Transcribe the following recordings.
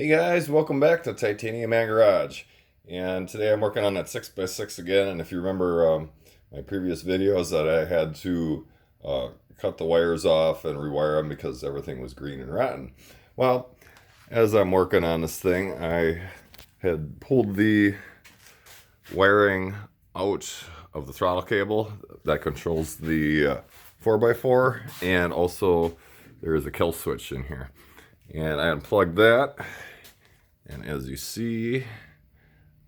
Hey guys, welcome back to Titanium Man Garage. And today I'm working on that 6x6 again. And if you remember my previous videos that I had to cut the wires off and rewire them because everything was green and rotten. Well, as I'm working on this thing, I had pulled the wiring out of the throttle cable that controls the 4x4, and also there is a kill switch in here. And I unplugged that, and as you see,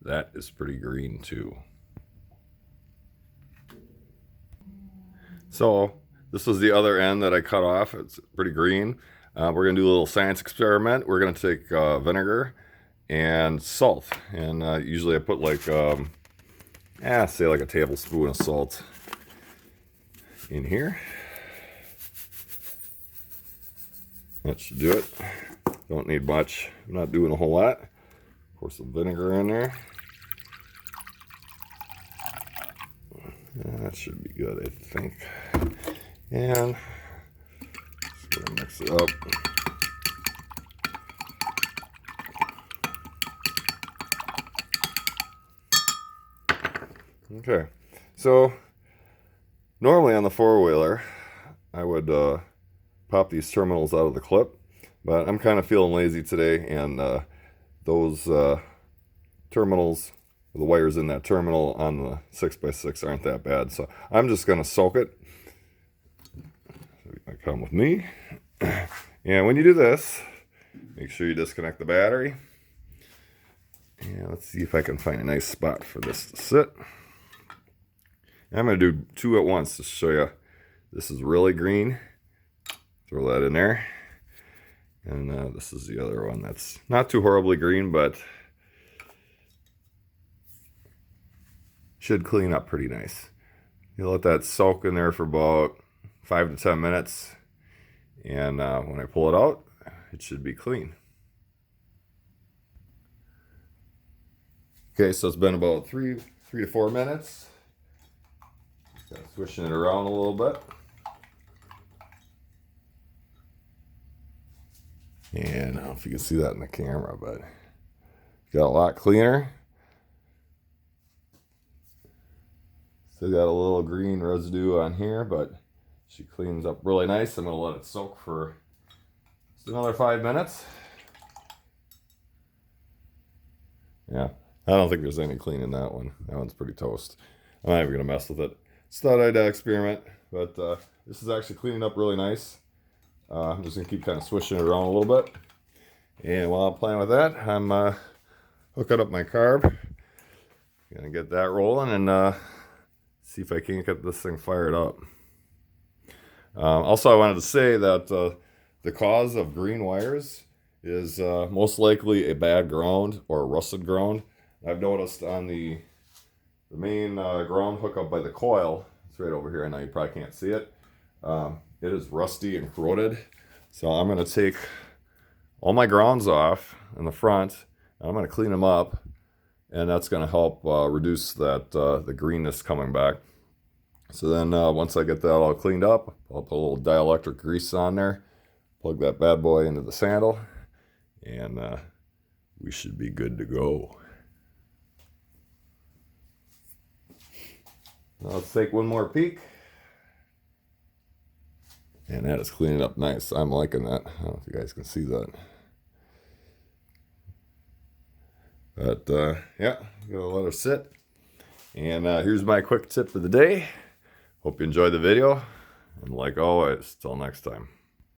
that is pretty green too. So this was the other end that I cut off. It's pretty green. We're gonna do a little science experiment. We're gonna take vinegar and salt, and usually I put like say like a tablespoon of salt in here. That should do it. Don't need much. I'm not doing a whole lot. Pour some vinegar in there. That should be good, I think. And just gonna mix it up. Okay, so normally on the four-wheeler, I would pop these terminals out of the clip, but I'm kind of feeling lazy today, and those terminals, the wires in that terminal on the 6x6 aren't that bad, so I'm just going to soak it. So come with me. And when you do this, make sure you disconnect the battery. And let's see if I can find a nice spot for this to sit. I'm going to do two at once to show you. This is really green. Throw that in there. And this is the other one that's not too horribly green, but should clean up pretty nice. You let that soak in there for about 5 to 10 minutes. And when I pull it out, it should be clean. Okay, so it's been about three to 4 minutes. Just swishing it around a little bit. And I don't know if you can see that in the camera, but got a lot cleaner. Still got a little green residue on here, but she cleans up really nice. I'm going to let it soak for just another 5 minutes. Yeah, I don't think there's any clean in that one. That one's pretty toast. I'm not even going to mess with it. Just thought I'd experiment, but this is actually cleaning up really nice. I'm just going to keep kind of swishing it around a little bit. And while I'm playing with that, I'm hooking up my carb. Going to get that rolling and see if I can't get this thing fired up. Also, I wanted to say that the cause of green wires is most likely a bad ground or a rusted ground. I've noticed on the main ground hookup by the coil, it's right over here. I know you probably can't see it. It is rusty and corroded. So I'm going to take all my grounds off in the front, and I'm going to clean them up, and that's going to help reduce that the greenness coming back. So then once I get that all cleaned up, I'll put a little dielectric grease on there, plug that bad boy into the saddle, and we should be good to go. Now let's take one more peek. And that is cleaning up nice. I'm liking that. I don't know if you guys can see that. But yeah, gonna let her sit. And here's my quick tip for the day. Hope you enjoyed the video. And like always, till next time.